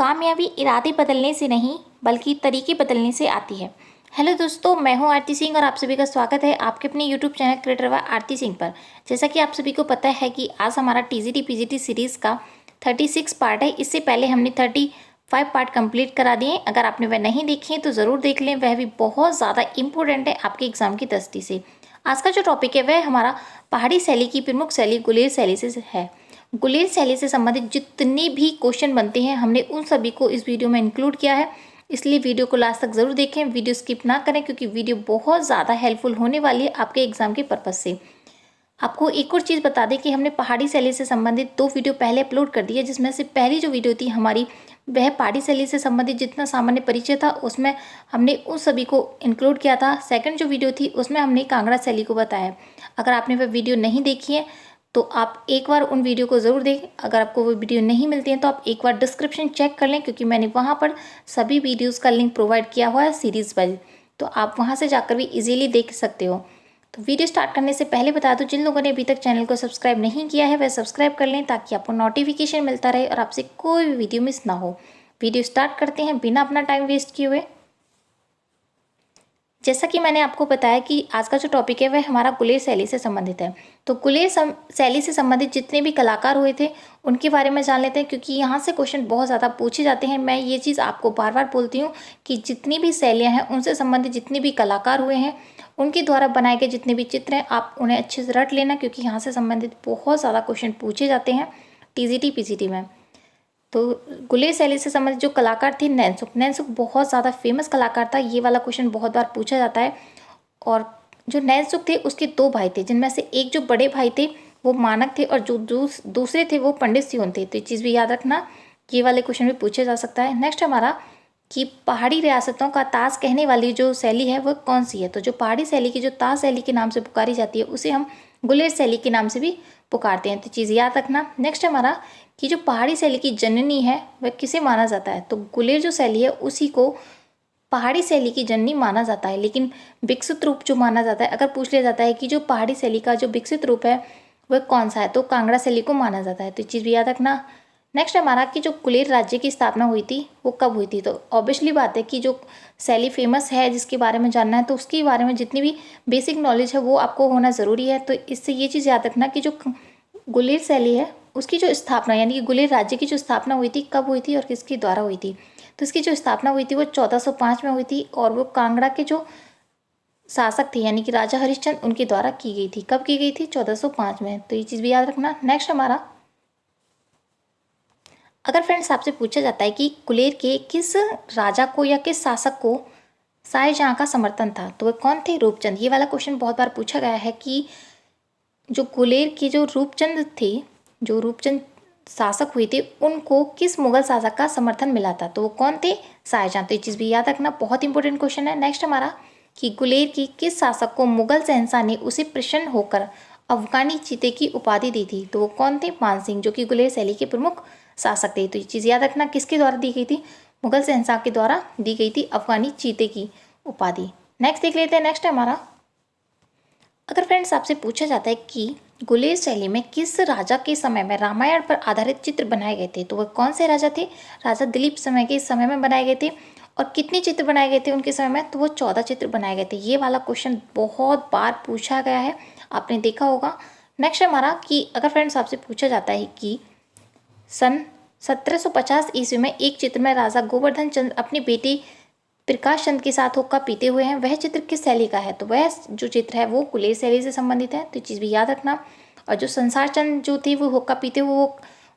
कामयाबी इरादे बदलने से नहीं बल्कि तरीके बदलने से आती है। हेलो दोस्तों, मैं हूं आरती सिंह और आप सभी का स्वागत है आपके अपने यूट्यूब चैनल क्रिएटर व आरती सिंह पर। जैसा कि आप सभी को पता है कि आज हमारा टीजीटी पीजीटी सीरीज़ का 36 पार्ट है। इससे पहले हमने 35 पार्ट कंप्लीट करा दिए। अगर आपने वह नहीं देखे तो ज़रूर देख लें, वह भी बहुत ज़्यादा इंपॉर्टेंट है आपके एग्जाम की दृष्टि से। आज का जो टॉपिक है वह हमारा पहाड़ी शैली की प्रमुख शैली गुलेर शैली से है। गुलेर शैली से संबंधित जितने भी क्वेश्चन बनते हैं हमने उन सभी को इस वीडियो में इंक्लूड किया है, इसलिए वीडियो को लास्ट तक ज़रूर देखें, वीडियो स्किप ना करें क्योंकि वीडियो बहुत ज़्यादा हेल्पफुल होने वाली है आपके एग्जाम के पर्पज़ से। आपको एक और चीज़ बता दें कि हमने पहाड़ी शैली से संबंधित 2 वीडियो पहले अपलोड कर दी है, जिसमें से पहली जो वीडियो थी हमारी वह पहाड़ी शैली से संबंधित जितना सामान्य परिचय था उसमें हमने उन सभी को इंक्लूड किया था। सेकंड जो वीडियो थी उसमें हमने कांगड़ा शैली को बताया। अगर आपने वह वीडियो नहीं देखी है तो आप एक बार उन वीडियो को ज़रूर देखें। अगर आपको वो वीडियो नहीं मिलती है तो आप एक बार डिस्क्रिप्शन चेक कर लें, क्योंकि मैंने वहाँ पर सभी वीडियोस का लिंक प्रोवाइड किया हुआ है सीरीज़ वाइज, तो आप वहाँ से जाकर भी इजीली देख सकते हो। तो वीडियो स्टार्ट करने से पहले बता दूं, जिन लोगों ने अभी तक चैनल को सब्सक्राइब नहीं किया है वह सब्सक्राइब कर लें ताकि आपको नोटिफिकेशन मिलता रहे और आपसे कोई भी वीडियो मिस ना हो। वीडियो स्टार्ट करते हैं बिना अपना टाइम वेस्ट किए हुए। जैसा कि मैंने आपको बताया कि आज का जो टॉपिक है वह हमारा गुलेर शैली से संबंधित है। तो गुलेर शैली से संबंधित जितने भी कलाकार हुए थे उनके बारे में जान लेते हैं, क्योंकि यहाँ से क्वेश्चन बहुत ज़्यादा पूछे जाते हैं। मैं ये चीज़ आपको बार बार बोलती हूँ कि जितनी भी शैलियाँ हैं उनसे संबंधित जितने भी कलाकार हुए हैं उनके द्वारा बनाए गए जितने भी चित्र हैं आप उन्हें अच्छे से रट लेना, क्योंकि यहाँ से संबंधित बहुत ज़्यादा क्वेश्चन पूछे जाते हैं टीजीटी पीजीटी में। तो गुलेर शैली से संबंधित जो कलाकार थे नैनसुख बहुत ज़्यादा फेमस कलाकार था। ये वाला क्वेश्चन बहुत बार पूछा जाता है। और जो नैनसुख थे उसके 2 भाई थे, जिनमें से एक जो बड़े भाई थे वो मानक थे और जो दूसरे थे वो पंडित सियोन थे। तो ये चीज़ भी याद रखना, ये वाले क्वेश्चन भी पूछे जा सकता है। नेक्स्ट हमारा कि पहाड़ी रियासतों का ताज कहने वाली जो शैली है वह कौन सी है। तो जो पहाड़ी शैली की जो ताज शैली के नाम से पुकारी जाती है उसे हम गुलेर शैली के नाम से भी पुकारते हैं, तो चीज़ याद रखना। नेक्स्ट हमारा कि जो पहाड़ी शैली की जननी है वह किसे माना जाता है। तो गुलेर जो शैली है उसी को पहाड़ी शैली की जननी माना जाता है, लेकिन विकसित रूप जो माना जाता है, अगर पूछ लिया जाता है कि जो पहाड़ी शैली का जो विकसित रूप है वह कौन सा है, तो कांगड़ा शैली को माना जाता है, तो चीज़ भी याद रखना। नेक्स्ट हमारा कि जो गुलेर राज्य की स्थापना हुई थी वो कब हुई थी। तो ऑब्वियसली बात है कि जो शैली फेमस है जिसके बारे में जानना है तो उसके बारे में जितनी भी बेसिक नॉलेज है वो आपको होना ज़रूरी है। तो इससे ये चीज़ याद रखना कि जो गुलेर शैली है उसकी जो स्थापना यानी कि गुलेर राज्य की जो स्थापना हुई थी कब हुई थी और किसके द्वारा हुई थी। तो इसकी जो स्थापना हुई थी वो 1405 में हुई थी और वो कांगड़ा के जो शासक थे यानी कि राजा हरिश्चंद्र उनके द्वारा की गई थी। कब की गई थी? 1405 में। तो ये चीज़ भी याद रखना। नेक्स्ट हमारा, अगर फ्रेंड्स आपसे पूछा जाता है कि गुलेर के किस राजा को या किस शासक को शाहजहाँ का समर्थन था, तो वह कौन थे? रूपचंद। ये वाला क्वेश्चन बहुत बार पूछा गया है कि जो गुलेर के जो रूपचंद थे, जो रूपचंद शासक हुए थे, उनको किस मुगल शासक का समर्थन मिला था, तो वो कौन थे? शाहजहाँ। तो ये चीज़ भी याद रखना, बहुत इंपॉर्टेंट क्वेश्चन है। नेक्स्ट हमारा कि गुलेर की किस शासक को मुगल शहंशाह ने उसे प्रसन्न होकर अफगानी चीते की उपाधि दी थी, तो वो कौन थे? मानसिंह, जो कि गुलेर शैली के प्रमुख शासक थे। तो ये चीज़ याद रखना, किसके द्वारा दी गई थी? मुगल शहंशाह के द्वारा दी गई थी अफगानी चीते की उपाधि। नेक्स्ट देख लेते हैं। नेक्स्ट हमारा, अगर फ्रेंड्स आपसे पूछा जाता है कि गुलेर शैली में किस राजा के समय में रामायण पर आधारित चित्र बनाए गए थे, तो वह कौन से राजा थे? राजा दिलीप के समय में बनाए गए थे। और कितने चित्र बनाए गए थे उनके समय में? तो वो 14 चित्र बनाए गए थे। ये वाला क्वेश्चन बहुत बार पूछा गया है, आपने देखा होगा। नेक्स्ट हमारा कि अगर फ्रेंड्स आपसे पूछा जाता है कि सन 1750 ईस्वी में एक चित्र में राजा गोवर्धन चंद्र अपनी बेटी प्रकाश चंद के साथ हुक्का पीते हुए हैं, वह चित्र किस शैली का है? तो वह जो चित्र है वो गुलेर शैली से संबंधित है, तो चीज़ भी याद रखना। और जो संसार चंद जो थे वो हुक्का पीते हुए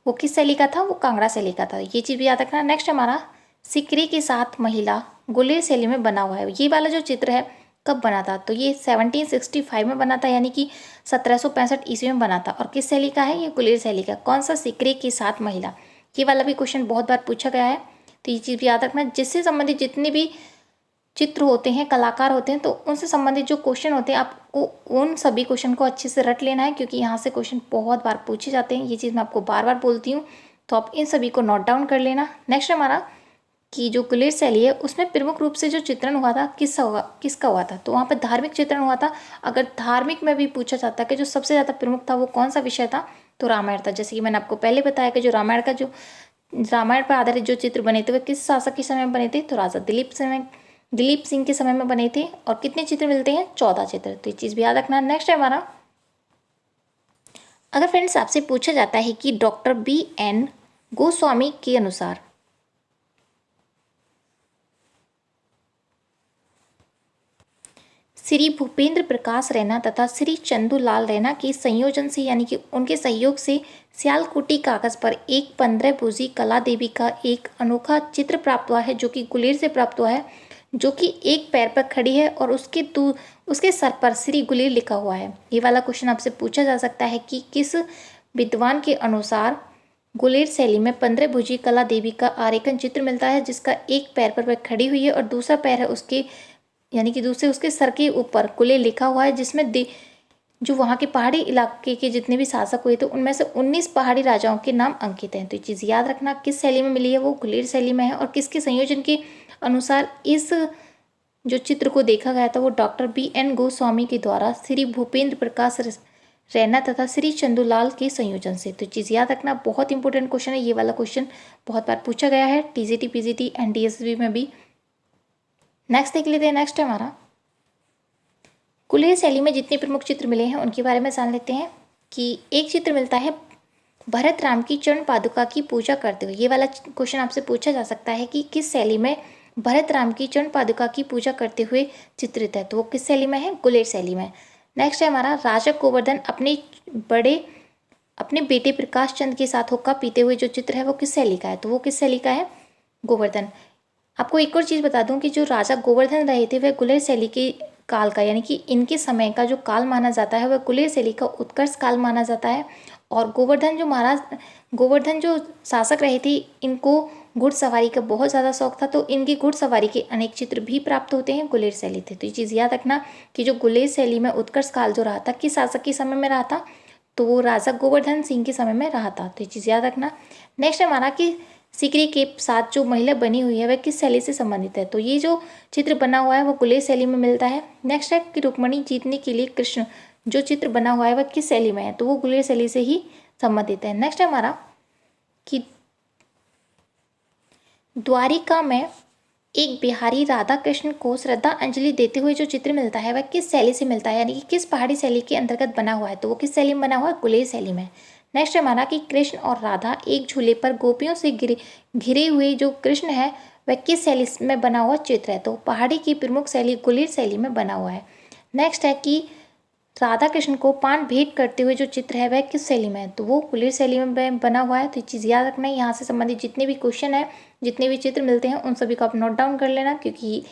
वो किस शैली का था? वो कांगड़ा शैली का था, ये चीज़ भी याद रखना। नेक्स्ट हमारा, सिकरी के साथ महिला गुलेर शैली में बना हुआ है, ये वाला जो चित्र है कब बना था? तो ये 1765 में बना था, यानी कि 1765 ईस्वी में बना था। और किस शैली का है? ये गुलेर शैली का। कौन सा? सिकरी के साथ महिला। ये वाला भी क्वेश्चन बहुत बार पूछा गया है, तो ये चीज़ भी याद रखना। जिससे संबंधित जितने भी चित्र होते हैं, कलाकार होते हैं, तो उनसे संबंधित जो क्वेश्चन होते हैं आपको उन सभी क्वेश्चन को अच्छे से रट लेना है, क्योंकि यहाँ से क्वेश्चन बहुत बार पूछे जाते हैं। ये चीज़ मैं आपको बार बार बोलती हूँ, तो आप इन सभी को नोट डाउन कर लेना। नेक्स्ट हमारा कि जो गुलेर शैली है उसमें प्रमुख रूप से जो चित्रण हुआ था किसका हुआ था, तो वहाँ पर धार्मिक चित्रण हुआ था। अगर धार्मिक में भी पूछा जाता है कि जो सबसे ज़्यादा प्रमुख था वो कौन सा विषय था, तो रामायण था। जैसे कि मैंने आपको पहले बताया कि जो रामायण का जो रामायण पर आधारित जो चित्र बने थे वह किस शासक के समय में बने थे? तो राजा दिलीप सिंह के समय में बने थे। और कितने चित्र मिलते हैं? 14 चित्र। तो ये चीज़ भी याद रखना। नेक्स्ट है हमारा, अगर फ्रेंड्स आपसे पूछा जाता है कि डॉक्टर BN गोस्वामी के अनुसार श्री भूपेंद्र प्रकाश रैना तथा श्री चंदूलाल रैना के संयोजन से यानी कि उनके सहयोग से सियालकोटी कागज पर एक 15 भुजी कला देवी का एक अनोखा चित्र प्राप्त हुआ है, जो कि गुलेर से प्राप्त हुआ है, जो कि एक पैर पर खड़ी है और उसके सर पर श्री गुलेर लिखा हुआ है। ये वाला क्वेश्चन आपसे पूछा जा सकता है कि किस विद्वान के अनुसार गुलेर शैली में 15 भुजी कला देवी का आरेखन चित्र मिलता है, जिसका एक पैर पर वह खड़ी हुई है और दूसरा पैर है उसके यानी कि दूसरे उसके सर के ऊपर गुलेर लिखा हुआ है, जिसमें जो वहाँ के पहाड़ी इलाके के जितने भी शासक हुए थे उनमें से 19 पहाड़ी राजाओं के नाम अंकित हैं। तो ये चीज़ याद रखना, किस शैली में मिली है? वो गुलेर शैली में है। और किसके संयोजन के अनुसार इस जो चित्र को देखा गया था वो डॉक्टर BN गोस्वामी के द्वारा श्री भूपेंद्र प्रकाश रैना तथा श्री चंदूलाल के संयोजन से। तो चीज़ याद रखना, बहुत इंपॉर्टेंट क्वेश्चन है। ये वाला क्वेश्चन बहुत बार पूछा गया है TGT PGT एंड DSB में भी। नेक्स्ट देख लेते हैं। नेक्स्ट है हमारा, गुलेर शैली में जितने प्रमुख चित्र मिले हैं उनके बारे में जान लेते हैं। कि एक चित्र मिलता है भरत राम की चरण पादुका की पूजा करते हुए। ये वाला क्वेश्चन आपसे पूछा जा सकता है कि किस शैली में भरत राम की चरण पादुका की पूजा करते हुए चित्रित है? तो वो किस शैली में है? गुलेर शैली में। नेक्स्ट है हमारा, राजा गोवर्धन अपने बेटे प्रकाश चंद के साथ हुक्का पीते हुए जो चित्र है वो किस शैली का है? तो वो किस शैली का है? गोवर्धन। आपको एक और चीज़ बता दूं कि जो राजा गोवर्धन रहे थे वह गुलेर शैली के काल का यानी कि इनके समय का जो काल माना जाता है वह गुलेर शैली का उत्कर्ष काल माना जाता है। और गोवर्धन जो शासक रहे थे इनको घुड़सवारी का बहुत ज़्यादा शौक था, तो इनकी घुड़सवारी के अनेक चित्र भी प्राप्त होते हैं गुलेर शैली थे। तो ये चीज़ याद रखना कि जो गुलेर शैली में उत्कर्ष काल जो रहा था किस शासक के समय में रहा था? तो वो राजा गोवर्धन सिंह के समय में रहा था। तो ये चीज़ याद रखना। नेक्स्ट हमारा कि सिकरी के साथ जो महिला बनी हुई है वह किस शैली से संबंधित है? तो ये जो चित्र बना हुआ है वो गुलेर शैली में मिलता है। नेक्स्ट है कि रुक्मणी जीतने के लिए कृष्ण जो चित्र बना हुआ है वह किस शैली में है? तो वो गुलेर शैली से ही संबंधित है। नेक्स्ट है हमारा कि द्वारिका में एक बिहारी राधा कृष्ण को श्रद्धा अंजलि देते हुए जो चित्र मिलता है वह किस शैली से मिलता है यानी कि किस पहाड़ी शैली के अंतर्गत बना हुआ है? तो वो किस शैली में बना हुआ है? गुलेर शैली में। नेक्स्ट है हमारा कि कृष्ण और राधा एक झूले पर गोपियों से घिरे हुए जो कृष्ण है वह किस शैली में बना हुआ चित्र है? तो पहाड़ी की प्रमुख शैली गुलेर शैली में बना हुआ है। नेक्स्ट है कि राधा कृष्ण को पान भेंट करते हुए जो चित्र है वह किस शैली में है? तो वो गुलेर शैली में बना हुआ है। तो ये चीज़ याद रखना है। यहाँ से संबंधित जितने भी क्वेश्चन है जितने भी चित्र मिलते हैं उन सभी को आप नोट डाउन कर लेना, क्योंकि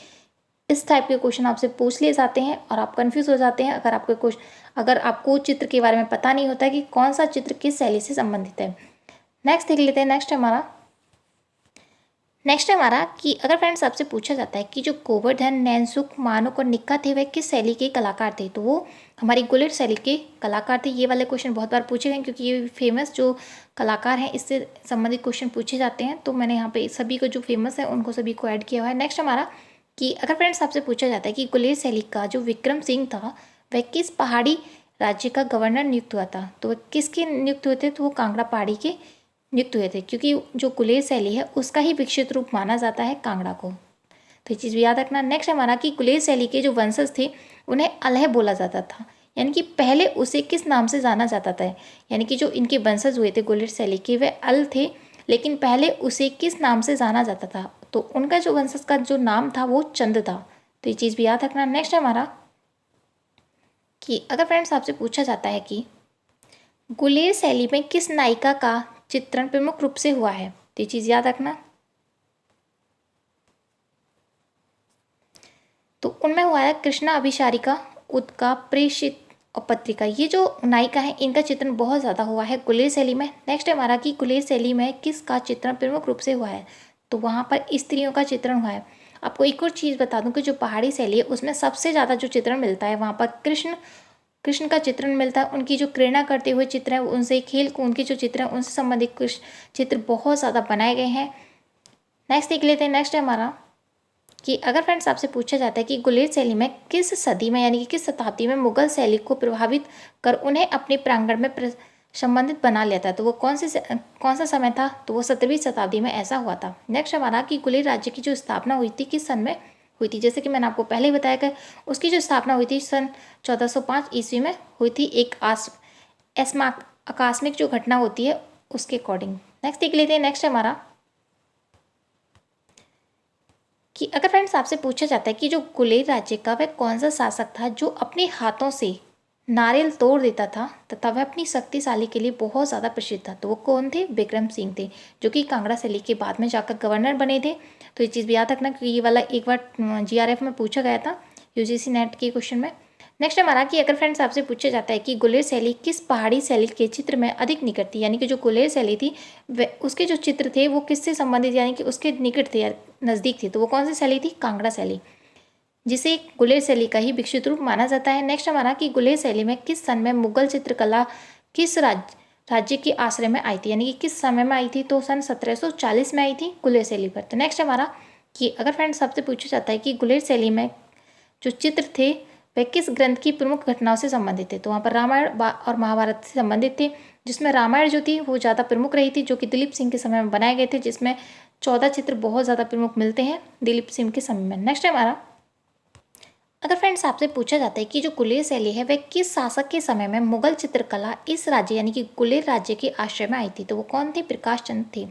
इस टाइप के क्वेश्चन आपसे पूछ लिए जाते हैं और आप कंफ्यूज हो जाते हैं अगर आपको चित्र के बारे में पता नहीं होता है कि कौन सा चित्र किस शैली से संबंधित है। नेक्स्ट देख लेते हैं। नेक्स्ट है हमारा कि अगर फ्रेंड्स आपसे पूछा जाता है कि जो गोवर्धन, नैनसुख, मानक और निक्का थे वह किस शैली के कलाकार थे? तो वो हमारी गुलेर शैली के कलाकार थे। ये वाले क्वेश्चन बहुत बार पूछे गए क्योंकि ये फेमस जो कलाकार हैं इससे संबंधित क्वेश्चन पूछे जाते हैं, तो मैंने यहाँ पे सभी को जो फेमस है उनको सभी को ऐड किया हुआ है। नेक्स्ट हमारा कि अगर फ्रेंड्स आपसे पूछा जाता है कि गुलेर शैली का जो विक्रम सिंह था वह किस पहाड़ी राज्य का गवर्नर नियुक्त हुआ था? तो वह किसके नियुक्त हुए थे? तो वो कांगड़ा पहाड़ी के नियुक्त हुए थे, क्योंकि जो गुलेर शैली है उसका ही विकसित रूप माना जाता है कांगड़ा को। तो ये चीज़ भी याद रखना। नेक्स्ट हमारा कि गुलेर शैली के जो वंशज थे उन्हें अलह बोला जाता था, यानी कि पहले उसे किस नाम से जाना जाता था? यानी कि जो इनके वंशज हुए थे गुलेर शैली के वे अल थे, लेकिन पहले उसे किस नाम से जाना जाता था? तो उनका जो वंशज का जो नाम था वो चंद था। तो ये चीज़ भी याद रखना। नेक्स्ट हमारा कि अगर फ्रेंड्स आपसे पूछा जाता है कि गुलेर शैली में किस नायिका का चित्रण प्रमुख रूप से हुआ है? तो ये चीज़ याद रखना। तो उनमें हुआ है कृष्णा अभिसारिका, उदका, प्रेषित और पत्रिका। ये जो नायिका है इनका चित्रण बहुत ज़्यादा हुआ है गुलेर शैली में। नेक्स्ट है हमारा कि गुलेर शैली में किसका चित्रण प्रमुख रूप से हुआ है? तो वहाँ पर स्त्रियों का चित्रण हुआ है। आपको एक और चीज़ बता दूं कि जो पहाड़ी शैली है उसमें सबसे ज़्यादा जो चित्रण मिलता है वहाँ पर कृष्ण का चित्रण मिलता है। उनकी जो प्रेरणा करते हुए चित्र है उनसे खेल कूद के जो चित्र हैं उनसे संबंधित कुछ चित्र बहुत ज़्यादा बनाए गए हैं। नेक्स्ट देख लेते हैं। नेक्स्ट है हमारा कि अगर फ्रेंड्स आपसे पूछा जाता है कि गुलेर शैली में किस सदी में यानी कि किस शताब्दी में मुगल शैली को प्रभावित कर उन्हें अपने प्रांगण में संबंधित बना लिया था। तो वो कौन सा समय था? तो वो 17वीं शताब्दी में ऐसा हुआ था। नेक्स्ट हमारा कि गुलेर राज्य की जो स्थापना हुई थी किस सन में हुई थी? जैसे कि मैंने आपको पहले ही बताया कि उसकी जो स्थापना हुई थी सन 1405 ईस्वी में हुई थी, एक आकस्मिक जो घटना होती है उसके अकॉर्डिंग। नेक्स्ट देख लेते हैं। नेक्स्ट हमारा कि अगर फ्रेंड्स आपसे पूछा जाता है कि जो गुलेर राज्य का वह कौन सा शासक था जो अपने हाथों से नारियल तोड़ देता था तथा वह अपनी शक्तिशाली के लिए बहुत ज़्यादा प्रसिद्ध था, तो वो कौन थे? बिक्रम सिंह थे, जो कि कांगड़ा शैली के बाद में जाकर गवर्नर बने थे। तो ये चीज़ भी याद रखना क्योंकि ये वाला एक बार जीआरएफ में पूछा गया था, यूजीसी नेट के क्वेश्चन में। नेक्स्ट हमारा कि अगर फ्रेंड्स आपसे पूछा जाता है कि गुलेर शैली किस पहाड़ी शैली के चित्र में अधिक निकट थी, यानी कि जो गुलेर शैली थी वह उसके जो चित्र थे वो किससे संबंधित यानी कि उसके निकट थे या नज़दीक थे, तो वो कौन सी शैली थी? कांगड़ा शैली, जिसे गुलेर शैली का ही विकसित रूप माना जाता है। नेक्स्ट हमारा कि गुलेर शैली में किस सन में मुगल चित्रकला किस राज्य के आश्रय में आई थी, यानी कि किस समय में आई थी? तो सन 1740 में आई थी गुलेर शैली पर। तो नेक्स्ट हमारा कि अगर फ्रेंड्स आपसे पूछा जाता है कि गुलेर शैली में जो चित्र थे वह किस ग्रंथ की प्रमुख घटनाओं से संबंधित थे, तो वहाँ पर रामायण और महाभारत से संबंधित थे, जिसमें रामायण जो थी वो ज़्यादा प्रमुख रही थी, जो कि दिलीप सिंह के समय में बनाए गए थे, जिसमें 14 चित्र बहुत ज़्यादा प्रमुख मिलते हैं दिलीप सिंह के समय में। नेक्स्ट हमारा अगर फ्रेंड्स आपसे पूछा जाता है कि जो गुलेर शैली है वह किस शासक के समय में मुगल चित्रकला इस राज्य यानी कि गुलेर राज्य के आश्रय में आई थी, तो वो कौन थे? प्रकाश चंद थे।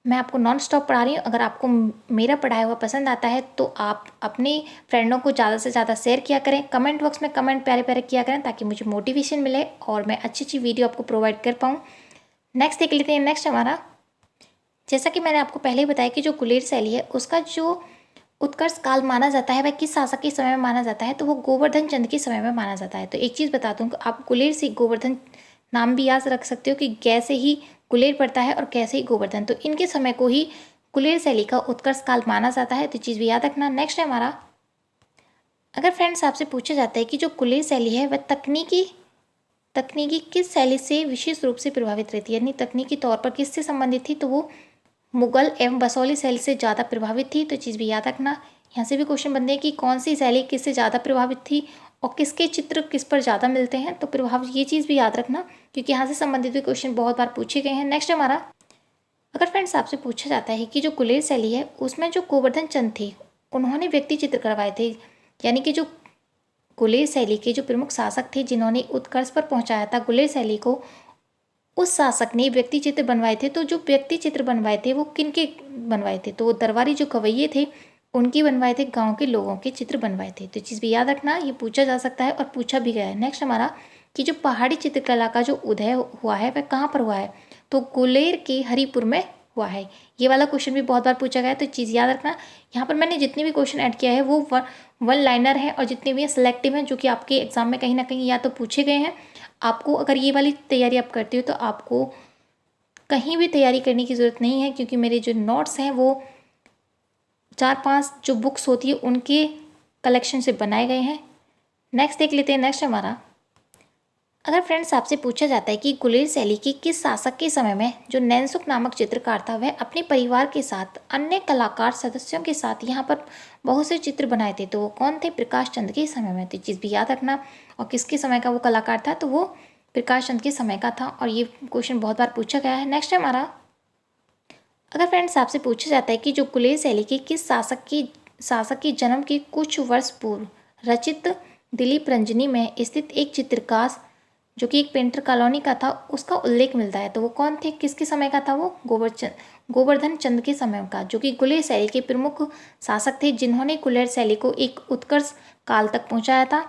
मैं आपको नॉन स्टॉप पढ़ा रही हूँ। अगर आपको मेरा पढ़ाया हुआ पसंद आता है तो आप अपने फ्रेंडों को ज़्यादा से ज़्यादा शेयर किया करें, कमेंट बॉक्स में कमेंट प्यारे प्यारे किया करें ताकि मुझे मोटिवेशन मिले और मैं अच्छी अच्छी वीडियो आपको प्रोवाइड कर पाऊँ। नेक्स्ट देख लेते हैं। नेक्स्ट हमारा जैसा कि मैंने आपको पहले ही बताया कि जो गुलेर शैली है उसका जो उत्कर्ष काल माना जाता है वह किस शासक के समय में माना जाता है, तो वो गोवर्धन चंद के समय में माना जाता है। तो एक चीज़ बता दूँ, आप गुलेर से गोवर्धन नाम भी याद रख सकते हो कि कैसे ही गुलेर पड़ता है और कैसे ही गोवर्धन, तो इनके समय को ही गुलेर शैली का उत्कर्ष काल माना जाता है। तो चीज़ भी याद रखना। नेक्स्ट है हमारा अगर फ्रेंड्स आपसे पूछा जाता है कि जो गुलेर शैली है वह तकनीकी किस शैली से विशेष रूप से प्रभावित रहती है, यानी तकनीकी तौर पर किससे संबंधित थी, तो वो मुगल एवं बसौली शैली से ज़्यादा प्रभावित थी। तो चीज़ भी याद रखना। यहाँ से भी क्वेश्चन बनते हैं कि कौन सी शैली किससे ज़्यादा प्रभावित थी और किसके चित्र किस पर ज़्यादा मिलते हैं, तो प्रभाव ये चीज़ भी याद रखना क्योंकि यहाँ से संबंधित भी क्वेश्चन बहुत बार पूछे गए हैं। नेक्स्ट हमारा अगर फ्रेंड्स आपसे पूछा जाता है कि जो गुलेर शैली है उसमें जो गोवर्धन चंद थे उन्होंने व्यक्ति चित्र करवाए थे, यानी कि जो गुलेर शैली के जो प्रमुख शासक थे जिन्होंने उत्कर्ष पर पहुँचाया था गुलेर शैली को, उस शासक ने व्यक्ति चित्र बनवाए थे। तो जो व्यक्ति चित्र बनवाए थे वो किनके बनवाए थे, तो वो दरबारी जो गवैये थे उनकी बनवाए थे, गांव के लोगों के चित्र बनवाए थे। तो चीज़ भी याद रखना, ये पूछा जा सकता है और पूछा भी गया है। नेक्स्ट हमारा कि जो पहाड़ी चित्रकला का जो उदय हुआ है वह कहाँ पर हुआ है, तो गुलेर के हरिपुर में हुआ है। ये वाला क्वेश्चन भी बहुत बार पूछा गया है, तो चीज़ याद रखना। यहाँ पर मैंने जितने भी क्वेश्चन ऐड किया है वो वन लाइनर हैं और जितने भी सिलेक्टिव हैं जो कि आपके एग्जाम में कहीं ना कहीं या तो पूछे गए हैं। आपको अगर ये वाली तैयारी आप करते हो तो आपको कहीं भी तैयारी करने की ज़रूरत नहीं है क्योंकि मेरे जो नोट्स हैं वो 4-5 जो बुक्स होती है उनके कलेक्शन से बनाए गए हैं। नेक्स्ट देख लेते हैं। नेक्स्ट हमारा अगर फ्रेंड्स आपसे पूछा जाता है कि गुलेर शैली के किस शासक के समय में जो नैनसुख नामक चित्रकार था वह अपने परिवार के साथ अन्य कलाकार सदस्यों के साथ यहाँ पर बहुत से चित्र बनाए थे, तो वो कौन थे? प्रकाश चंद के समय में। तो चीज़ भी याद रखना। और किसके समय का वो कलाकार था, तो वो प्रकाश चंद के समय का था और ये क्वेश्चन बहुत बार पूछा गया है। नेक्स्ट हमारा अगर फ्रेंड्स आपसे पूछा जाता है कि जो गुलेर शैली के किस शासक के जन्म के कुछ वर्ष पूर्व रचित दिलीप रंजनी में स्थित एक चित्रकार जो कि एक पेंटर कॉलोनी का था उसका उल्लेख मिलता है, तो वो कौन थे? किसके समय का था? वो गोवर्धन चंद के समय का, जो कि गुलेर शैली के प्रमुख शासक थे जिन्होंने गुलेर शैली को एक उत्कर्ष काल तक पहुंचाया था।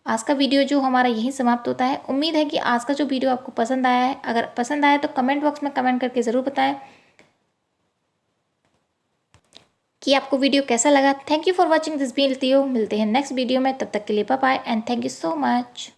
आज का वीडियो जो हमारा यहीं समाप्त होता है। उम्मीद है कि आज का जो वीडियो आपको पसंद आया है। अगर पसंद आया तो कमेंट बॉक्स में कमेंट करके ज़रूर बताएं कि आपको वीडियो कैसा लगा। Thank you for watching this video. मिलते हैं नेक्स्ट वीडियो में, तब तक के लिए bye bye and thank you so much.